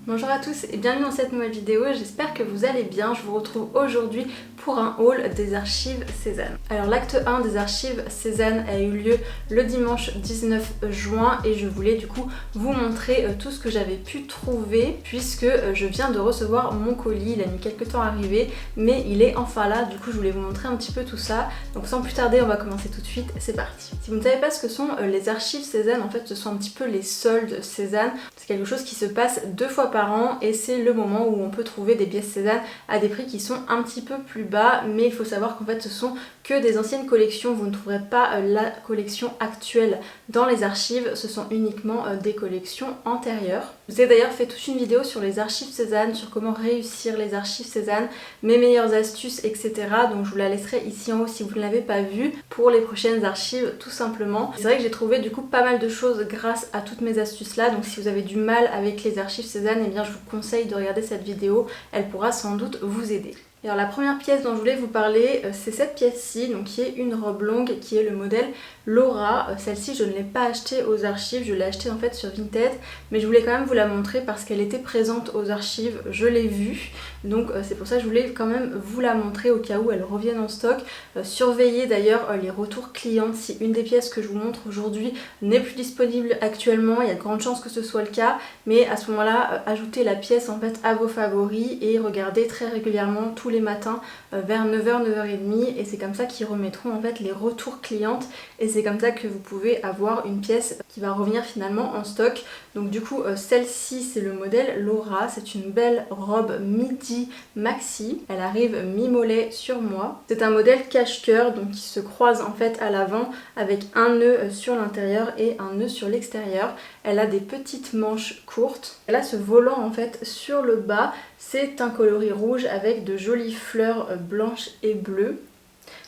Bonjour à tous et bienvenue dans cette nouvelle vidéo, j'espère que vous allez bien. Je vous retrouve aujourd'hui pour un haul des archives Cézanne. Alors l'acte 1 des archives Cézanne a eu lieu le dimanche 19 juin et je voulais du coup vous montrer tout ce que j'avais pu trouver puisque je viens de recevoir mon colis. Il a mis quelques temps à arriver mais il est enfin là, du coup je voulais vous montrer un petit peu tout ça. Donc sans plus tarder on va commencer tout de suite, c'est parti. Si vous ne savez pas ce que sont les archives Cézanne, en fait ce sont un petit peu les soldes Cézanne. C'est quelque chose qui se passe 2 fois par an et c'est le moment où on peut trouver des pièces Cézanne à des prix qui sont un petit peu plus bas, mais il faut savoir qu'en fait ce sont que des anciennes collections, vous ne trouverez pas la collection actuelle dans les archives, ce sont uniquement des collections antérieures. Je vous ai d'ailleurs fait toute une vidéo sur les archives Cézanne, sur comment réussir les archives Cézanne, mes meilleures astuces, etc. Donc je vous la laisserai ici en haut si vous ne l'avez pas vue pour les prochaines archives tout simplement. C'est vrai que j'ai trouvé du coup pas mal de choses grâce à toutes mes astuces là, donc si vous avez du mal avec les archives Cézanne, eh bien je vous conseille de regarder cette vidéo, elle pourra sans doute vous aider. Et alors la première pièce dont je voulais vous parler, c'est cette pièce-ci, donc qui est une robe longue, qui est le modèle Laura. Celle-ci je ne l'ai pas achetée aux archives, je l'ai achetée en fait sur Vinted, mais je voulais quand même vous la montrer parce qu'elle était présente aux archives, je l'ai vue, donc c'est pour ça que je voulais quand même vous la montrer au cas où elle revienne en stock. Surveillez d'ailleurs les retours clients, si une des pièces que je vous montre aujourd'hui n'est plus disponible actuellement, il y a de grandes chances que ce soit le cas, mais à ce moment-là, ajoutez la pièce en fait à vos favoris et regardez très régulièrement tous les matins vers 9h, 9h30 et c'est comme ça qu'ils remettront en fait les retours clientes et c'est comme ça que vous pouvez avoir une pièce qui va revenir finalement en stock. Donc du coup celle-ci c'est le modèle Laura, c'est une belle robe midi maxi, elle arrive mi-mollet sur moi. C'est un modèle cache-cœur donc qui se croise en fait à l'avant avec un nœud sur l'intérieur et un nœud sur l'extérieur. Elle a des petites manches courtes, elle a ce volant en fait sur le bas, c'est un coloris rouge avec de jolies fleurs blanches et bleues.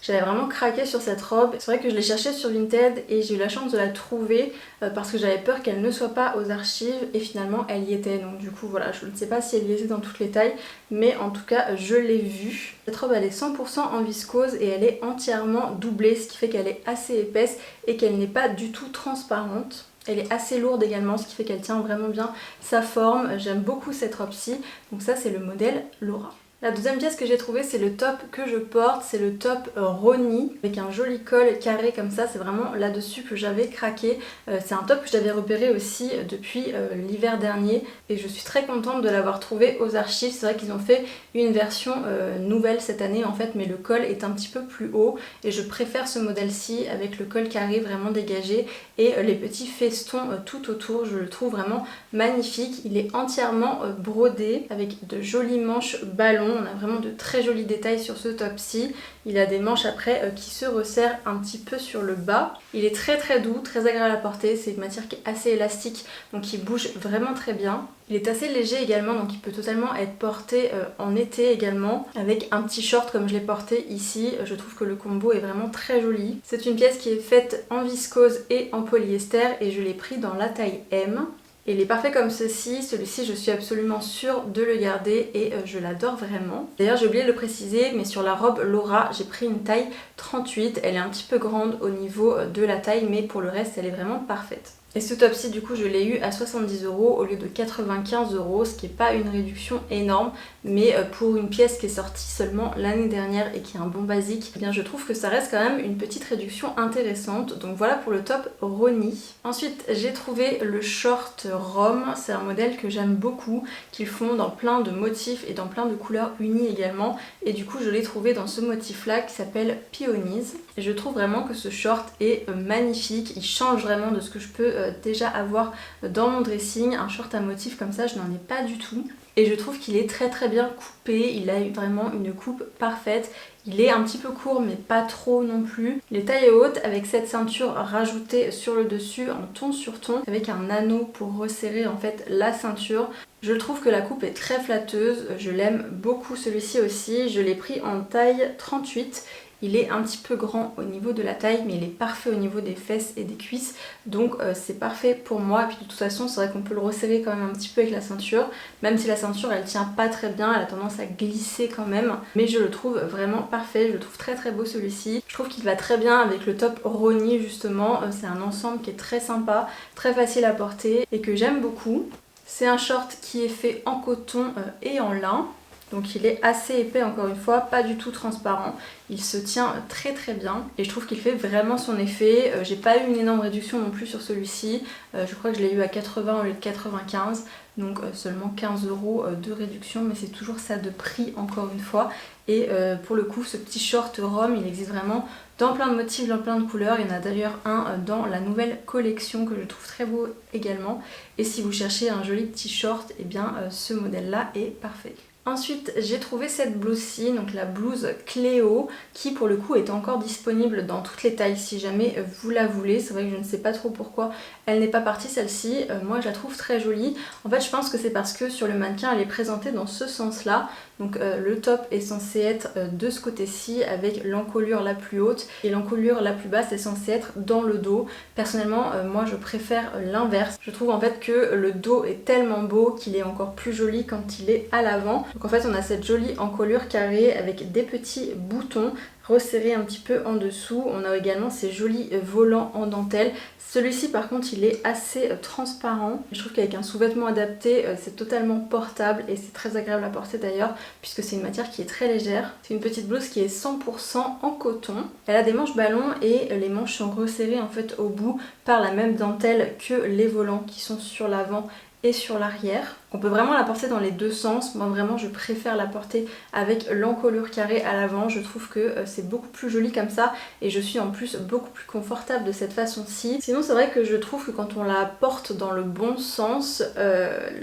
J'avais vraiment craqué sur cette robe. C'est vrai que je l'ai cherchée sur Vinted et j'ai eu la chance de la trouver parce que j'avais peur qu'elle ne soit pas aux archives et finalement elle y était. Donc du coup voilà, je ne sais pas si elle y était dans toutes les tailles mais en tout cas je l'ai vue. Cette robe elle est 100% en viscose et elle est entièrement doublée, ce qui fait qu'elle est assez épaisse et qu'elle n'est pas du tout transparente. Elle est assez lourde également, ce qui fait qu'elle tient vraiment bien sa forme. J'aime beaucoup cette robe-ci. Donc ça c'est le modèle Laura. La deuxième pièce que j'ai trouvée, c'est le top que je porte, c'est le top Roni avec un joli col carré comme ça, c'est vraiment là-dessus que j'avais craqué. C'est un top que j'avais repéré aussi depuis l'hiver dernier et je suis très contente de l'avoir trouvé aux archives. C'est vrai qu'ils ont fait une version nouvelle cette année en fait, mais le col est un petit peu plus haut et je préfère ce modèle-ci avec le col carré vraiment dégagé et les petits festons tout autour, je le trouve vraiment magnifique. Il est entièrement brodé avec de jolies manches ballons. On a vraiment de très jolis détails sur ce top-ci. Il a des manches après qui se resserrent un petit peu sur le bas. Il est très très doux, très agréable à porter. C'est une matière qui est assez élastique, donc il bouge vraiment très bien. Il est assez léger également, donc il peut totalement être porté en été également, avec un petit short comme je l'ai porté ici. Je trouve que le combo est vraiment très joli. C'est une pièce qui est faite en viscose et en polyester et je l'ai pris dans la taille M. Et il est parfait comme ceci, celui-ci je suis absolument sûre de le garder et je l'adore vraiment. D'ailleurs j'ai oublié de le préciser, mais sur la robe Laura j'ai pris une taille 38, elle est un petit peu grande au niveau de la taille, mais pour le reste elle est vraiment parfaite. Et ce top-ci du coup je l'ai eu à 70 € au lieu de 95 €, ce qui n'est pas une réduction énorme, mais pour une pièce qui est sortie seulement l'année dernière et qui est un bon basique, eh bien je trouve que ça reste quand même une petite réduction intéressante. Donc voilà pour le top Roni. Ensuite j'ai trouvé le short Rome, c'est un modèle que j'aime beaucoup, qu'ils font dans plein de motifs et dans plein de couleurs unies également, et du coup je l'ai trouvé dans ce motif là qui s'appelle Peonies. Et je trouve vraiment que ce short est magnifique, il change vraiment de ce que je peux déjà avoir dans mon dressing. Un short à motif comme ça je n'en ai pas du tout et je trouve qu'il est très très bien coupé, il a vraiment une coupe parfaite. Il est un petit peu court mais pas trop non plus. Les tailles hautes avec cette ceinture rajoutée sur le dessus en ton sur ton avec un anneau pour resserrer en fait la ceinture. Je trouve que la coupe est très flatteuse, je l'aime beaucoup celui-ci aussi. Je l'ai pris en taille 38. Il est un petit peu grand au niveau de la taille mais il est parfait au niveau des fesses et des cuisses, donc c'est parfait pour moi. Et puis de toute façon c'est vrai qu'on peut le resserrer quand même un petit peu avec la ceinture, même si la ceinture elle tient pas très bien, elle a tendance à glisser quand même, mais je le trouve vraiment parfait, je le trouve très très beau celui-ci. Je trouve qu'il va très bien avec le top Roni justement, c'est un ensemble qui est très sympa, très facile à porter et que j'aime beaucoup. C'est un short qui est fait en coton et en lin. Donc il est assez épais encore une fois, pas du tout transparent. Il se tient très très bien et je trouve qu'il fait vraiment son effet. J'ai pas eu une énorme réduction non plus sur celui-ci. Je crois que je l'ai eu à 80 au lieu de 95. Donc seulement 15 € de réduction, mais c'est toujours ça de prix encore une fois. Et pour le coup, ce petit short rhum, il existe vraiment dans plein de motifs, dans plein de couleurs. Il y en a d'ailleurs un dans la nouvelle collection que je trouve très beau également. Et si vous cherchez un joli petit short, eh bien ce modèle-là est parfait. Ensuite, j'ai trouvé cette blouse-ci, donc la blouse Cléo, qui pour le coup est encore disponible dans toutes les tailles si jamais vous la voulez. C'est vrai que je ne sais pas trop pourquoi elle n'est pas partie celle-ci. Moi je la trouve très jolie. En fait je pense que c'est parce que sur le mannequin elle est présentée dans ce sens-là. Donc le top est censé être de ce côté-ci avec l'encolure la plus haute et l'encolure la plus basse est censée être dans le dos. Personnellement moi je préfère l'inverse. Je trouve en fait que le dos est tellement beau qu'il est encore plus joli quand il est à l'avant. Donc en fait on a cette jolie encolure carrée avec des petits boutons resserrés un petit peu en dessous. On a également ces jolis volants en dentelle. Celui-ci par contre il est assez transparent. Je trouve qu'avec un sous-vêtement adapté c'est totalement portable et c'est très agréable à porter d'ailleurs puisque c'est une matière qui est très légère. C'est une petite blouse qui est 100% en coton. Elle a des manches ballons et les manches sont resserrées en fait au bout par la même dentelle que les volants qui sont sur l'avant et sur l'arrière. On peut vraiment la porter dans les deux sens. Moi vraiment je préfère la porter avec l'encolure carrée à l'avant. Je trouve que c'est beaucoup plus joli comme ça et je suis en plus beaucoup plus confortable de cette façon-ci. Sinon c'est vrai que je trouve que quand on la porte dans le bon sens,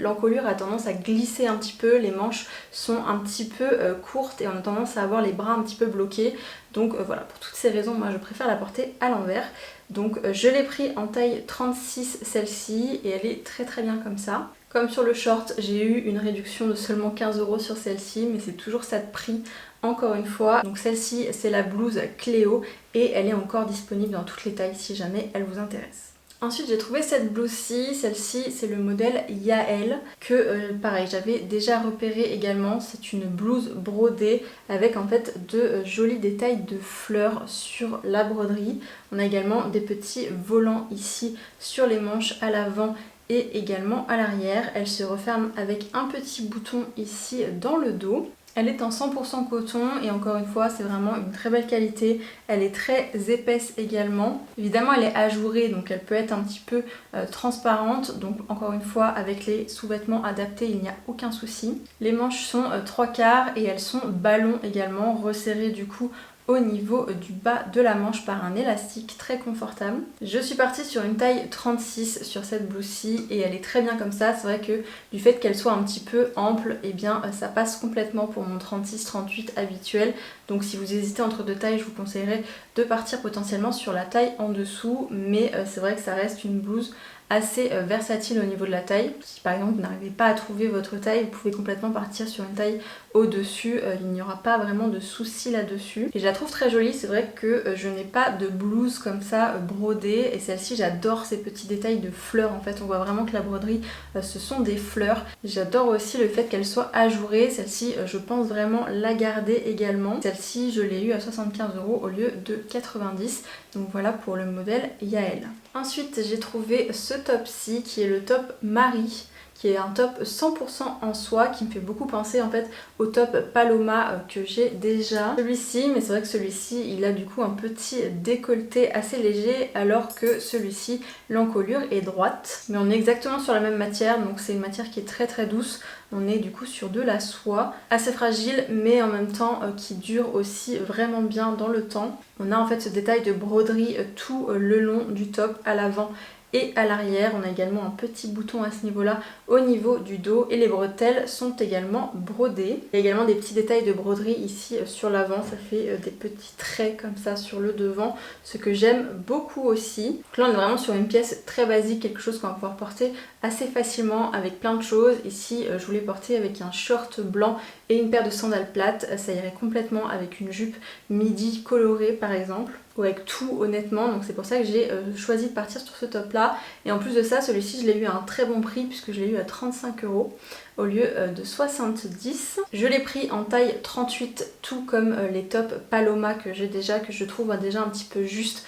l'encolure a tendance à glisser un petit peu. Les manches sont un petit peu courtes et on a tendance à avoir les bras un petit peu bloqués. Donc voilà, pour toutes ces raisons moi je préfère la porter à l'envers. Donc je l'ai pris en taille 36 celle-ci et elle est très très bien comme ça. Comme sur le short, j'ai eu une réduction de seulement 15 € sur celle-ci, mais c'est toujours ça de prix encore une fois. Donc celle-ci c'est la blouse Cléo et elle est encore disponible dans toutes les tailles si jamais elle vous intéresse. Ensuite j'ai trouvé cette blouse-ci, celle-ci c'est le modèle Yael que pareil j'avais déjà repéré également. C'est une blouse brodée avec en fait de jolis détails de fleurs sur la broderie. On a également des petits volants ici sur les manches à l'avant et également à l'arrière. Elle se referme avec un petit bouton ici dans le dos. Elle est en 100% coton et encore une fois c'est vraiment une très belle qualité. Elle est très épaisse également. Évidemment elle est ajourée donc elle peut être un petit peu transparente. Donc encore une fois avec les sous-vêtements adaptés il n'y a aucun souci. Les manches sont 3/4 et elles sont ballons également resserrées du coup au niveau du bas de la manche par un élastique très confortable. Je suis partie sur une taille 36 sur cette blouse-ci et elle est très bien comme ça. C'est vrai que du fait qu'elle soit un petit peu ample, et bien ça passe complètement pour mon 36-38 habituel. Donc si vous hésitez entre deux tailles, je vous conseillerais de partir potentiellement sur la taille en dessous. Mais c'est vrai que ça reste une blouse assez versatile au niveau de la taille. Si par exemple vous n'arrivez pas à trouver votre taille, vous pouvez complètement partir sur une taille au-dessus, il n'y aura pas vraiment de soucis là-dessus. Et je la trouve très jolie, c'est vrai que je n'ai pas de blouse comme ça brodée et celle-ci j'adore ces petits détails de fleurs en fait, on voit vraiment que la broderie ce sont des fleurs. J'adore aussi le fait qu'elle soit ajourée, celle-ci je pense vraiment la garder également. Celle-ci je l'ai eu à 75 € au lieu de 90, donc voilà pour le modèle Yael. Ensuite j'ai trouvé ce top-ci qui est le top Marie, qui est un top 100% en soie qui me fait beaucoup penser en fait au top Paloma que j'ai déjà. Celui-ci, mais c'est vrai que celui-ci il a du coup un petit décolleté assez léger alors que celui-ci l'encolure est droite. Mais on est exactement sur la même matière, donc c'est une matière qui est très très douce. On est du coup sur de la soie assez fragile mais en même temps qui dure aussi vraiment bien dans le temps. On a en fait ce détail de broderie tout le long du top à l'avant et à l'arrière. On a également un petit bouton à ce niveau-là au niveau du dos et les bretelles sont également brodées. Il y a également des petits détails de broderie ici sur l'avant, ça fait des petits traits comme ça sur le devant, ce que j'aime beaucoup aussi. Donc là on est vraiment sur une pièce très basique, quelque chose qu'on va pouvoir porter assez facilement avec plein de choses. Ici je voulais porter avec un short blanc et une paire de sandales plates, ça irait complètement avec une jupe midi colorée par exemple, ou avec tout honnêtement, donc c'est pour ça que j'ai choisi de partir sur ce top là. Et en plus de ça celui-ci je l'ai eu à un très bon prix puisque je l'ai eu à 35 €. au lieu de 70. Je l'ai pris en taille 38, tout comme les tops Paloma que j'ai déjà, que je trouve déjà un petit peu juste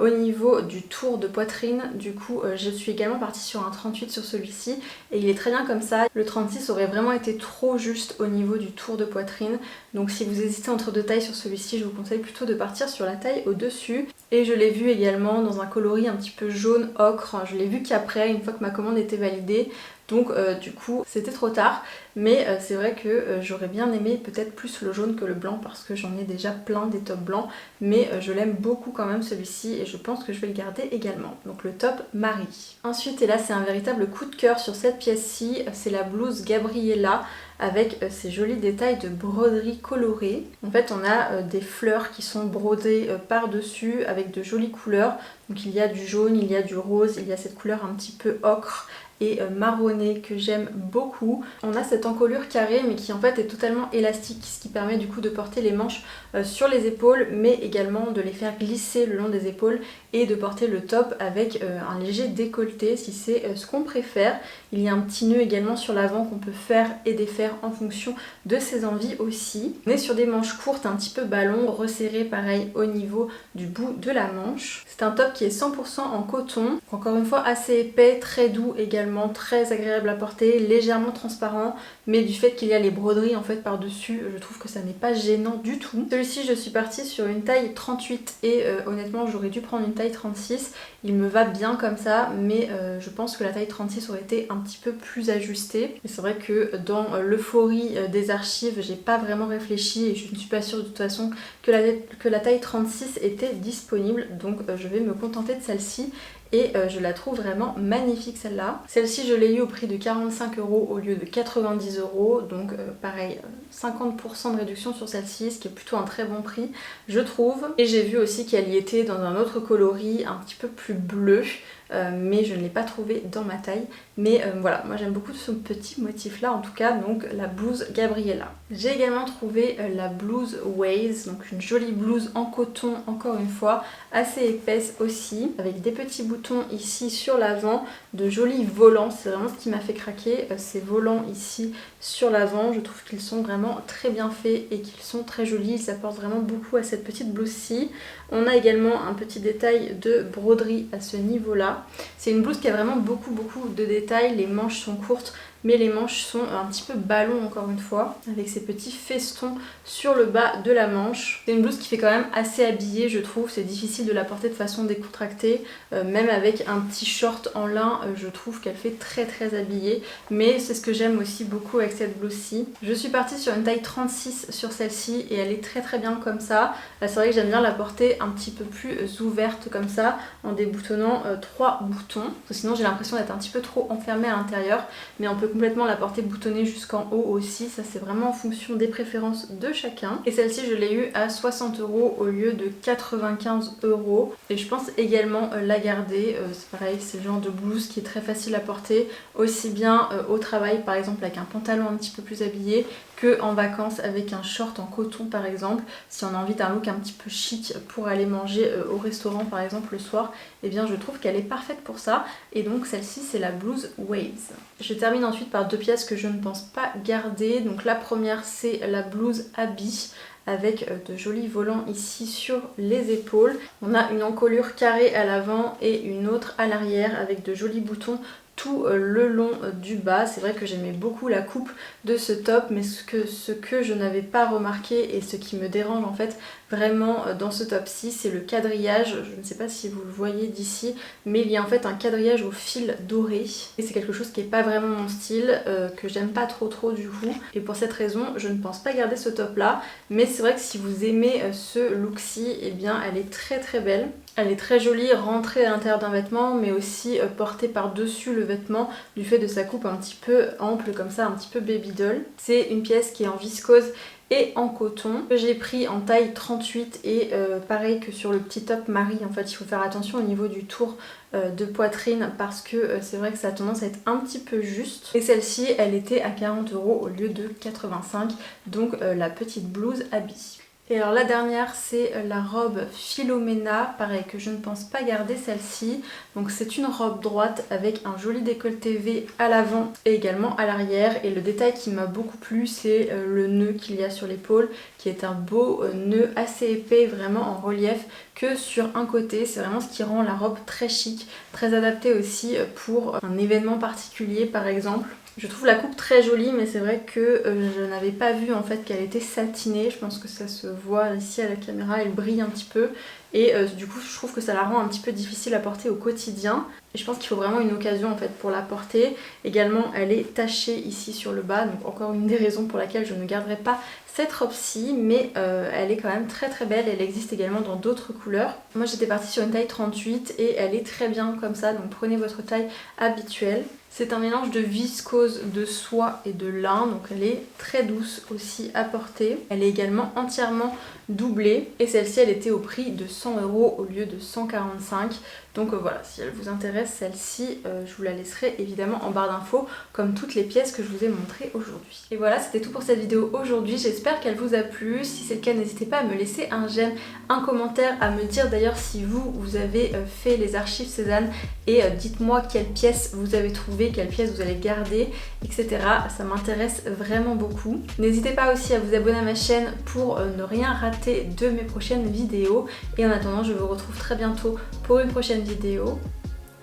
au niveau du tour de poitrine. Du coup je suis également partie sur un 38 sur celui-ci et il est très bien comme ça. Le 36 aurait vraiment été trop juste au niveau du tour de poitrine, donc si vous hésitez entre deux tailles sur celui-ci, je vous conseille plutôt de partir sur la taille au-dessus. Et je l'ai vu également dans un coloris un petit peu jaune ocre, je l'ai vu qu'après, une fois que ma commande était validée. Donc du coup c'était trop tard, mais c'est vrai que j'aurais bien aimé peut-être plus le jaune que le blanc parce que j'en ai déjà plein des tops blancs, mais je l'aime beaucoup quand même celui-ci et je pense que je vais le garder également. Donc le top Marie. Ensuite, et là c'est un véritable coup de cœur sur cette pièce-ci, c'est la blouse Gabriella avec ces jolis détails de broderie colorée. En fait on a des fleurs qui sont brodées par-dessus avec de jolies couleurs. Donc il y a du jaune, il y a du rose, il y a cette couleur un petit peu ocre et marronné que j'aime beaucoup. On a cette encolure carrée mais qui en fait est totalement élastique, ce qui permet du coup de porter les manches sur les épaules mais également de les faire glisser le long des épaules et de porter le top avec un léger décolleté si c'est ce qu'on préfère. Il y a un petit nœud également sur l'avant qu'on peut faire et défaire en fonction de ses envies aussi. On est sur des manches courtes un petit peu ballon, resserrées pareil au niveau du bout de la manche. C'est un top qui est 100% en coton, encore une fois assez épais, très doux également, très agréable à porter, légèrement transparent, mais du fait qu'il y a les broderies en fait par dessus, je trouve que ça n'est pas gênant du tout. Celui-ci je suis partie sur une taille 38 et honnêtement j'aurais dû prendre une taille 36, il me va bien comme ça, mais je pense que la taille 36 aurait été un petit peu plus ajustée. Et c'est vrai que dans l'euphorie des archives, j'ai pas vraiment réfléchi et je ne suis pas sûre de toute façon que la taille 36 était disponible, donc je vais me contenter de celle-ci. Et je la trouve vraiment magnifique celle-là. Celle-ci je l'ai eu au prix de 45 € au lieu de 90 €, donc pareil 50% de réduction sur celle-ci, ce qui est plutôt un très bon prix je trouve. Et j'ai vu aussi qu'elle y était dans un autre coloris un petit peu plus bleu, mais je ne l'ai pas trouvé dans ma taille. Mais voilà, moi j'aime beaucoup ce petit motif là en tout cas, donc la blouse Gabriella. J'ai également trouvé la blouse Waze, donc une jolie blouse en coton encore une fois, assez épaisse aussi, avec des petits boutons ici sur l'avant, de jolis volants, c'est vraiment ce qui m'a fait craquer, ces volants ici sur l'avant, je trouve qu'ils sont vraiment très bien faits et qu'ils sont très jolis, ils apportent vraiment beaucoup à cette petite blouse-ci. On a également un petit détail de broderie à ce niveau-là. C'est une blouse qui a vraiment beaucoup de détails, les manches sont courtes mais les manches sont un petit peu ballon encore une fois, avec ces petits festons sur le bas de la manche. C'est une blouse qui fait quand même assez habillée je trouve, c'est difficile de la porter de façon décontractée, même avec un petit short en lin je trouve qu'elle fait très habillée, mais c'est ce que j'aime aussi beaucoup avec cette blouse-ci. Je suis partie sur une taille 36 sur celle-ci et elle est très bien comme ça. C'est vrai que j'aime bien la porter un petit peu plus ouverte comme ça, en déboutonnant 3 boutons, parce que sinon j'ai l'impression d'être un petit peu trop enfermée à l'intérieur, mais on peut complètement la porter boutonnée jusqu'en haut aussi, ça c'est vraiment en fonction des préférences de chacun. Et celle-ci je l'ai eu à 60 € au lieu de 95 € et je pense également la garder. C'est pareil, c'est le genre de blouse qui est très facile à porter, aussi bien au travail par exemple avec un pantalon un petit peu plus habillé, que en vacances avec un short en coton par exemple. Si on a envie d'un look un petit peu chic pour aller manger au restaurant par exemple le soir, et bien je trouve qu'elle est parfaite pour ça. Et donc celle-ci c'est la blouse Waves. Je termine ensuite par deux pièces que je ne pense pas garder. Donc la première c'est la blouse Abby avec de jolis volants ici sur les épaules. On a une encolure carrée à l'avant et une autre à l'arrière avec de jolis boutons tout le long du bas. C'est vrai que j'aimais beaucoup la coupe de ce top, mais ce que je n'avais pas remarqué et ce qui me dérange en fait vraiment dans ce top-ci, c'est le quadrillage. Je ne sais pas si vous le voyez d'ici, mais il y a en fait un quadrillage au fil doré et c'est quelque chose qui n'est pas vraiment mon style, que j'aime pas trop du coup, et pour cette raison je ne pense pas garder ce top là. Mais c'est vrai que si vous aimez ce look-ci, et bien elle est très belle. Elle est très jolie, rentrée à l'intérieur d'un vêtement, mais aussi portée par-dessus le vêtement du fait de sa coupe un petit peu ample comme ça, un petit peu baby doll. C'est une pièce qui est en viscose et en coton, que j'ai pris en taille 38 et pareil que sur le petit top Marie, en fait il faut faire attention au niveau du tour de poitrine parce que c'est vrai que ça a tendance à être un petit peu juste. Et celle-ci elle était à 40 € au lieu de 85, donc la petite blouse Abby. Et alors la dernière, c'est la robe Philomena, pareil que je ne pense pas garder celle-ci. Donc c'est une robe droite avec un joli décolleté V à l'avant et également à l'arrière. Et le détail qui m'a beaucoup plu, c'est le nœud qu'il y a sur l'épaule, qui est un beau nœud assez épais, vraiment en relief que sur un côté. C'est vraiment ce qui rend la robe très chic, très adaptée aussi pour un événement particulier par exemple. Je trouve la coupe très jolie, mais c'est vrai que je n'avais pas vu en fait qu'elle était satinée. Je pense que ça se voit ici à la caméra, elle brille un petit peu. Et du coup je trouve que ça la rend un petit peu difficile à porter au quotidien. Et je pense qu'il faut vraiment une occasion en fait pour la porter. Également elle est tachée ici sur le bas, donc encore une des raisons pour laquelle je ne garderai pas cette robe-ci. Mais elle est quand même très très belle, elle existe également dans d'autres couleurs. Moi j'étais partie sur une taille 38 et elle est très bien comme ça, donc prenez votre taille habituelle. C'est un mélange de viscose, de soie et de lin, donc elle est très douce aussi à porter. Elle est également entièrement doublée et celle-ci elle était au prix de 100 € au lieu de 145. Donc voilà, si elle vous intéresse celle-ci, je vous la laisserai évidemment en barre d'infos comme toutes les pièces que je vous ai montrées aujourd'hui. Et voilà, c'était tout pour cette vidéo aujourd'hui, j'espère qu'elle vous a plu. Si c'est le cas, n'hésitez pas à me laisser un j'aime, un commentaire, à me dire d'ailleurs si vous avez fait les archives Cézanne et dites-moi quelles pièces vous avez trouvées, quelles pièces vous allez garder, etc. Ça m'intéresse vraiment beaucoup. N'hésitez pas aussi à vous abonner à ma chaîne pour ne rien rater de mes prochaines vidéos. Et en attendant, je vous retrouve très bientôt pour une prochaine vidéo.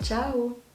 Ciao!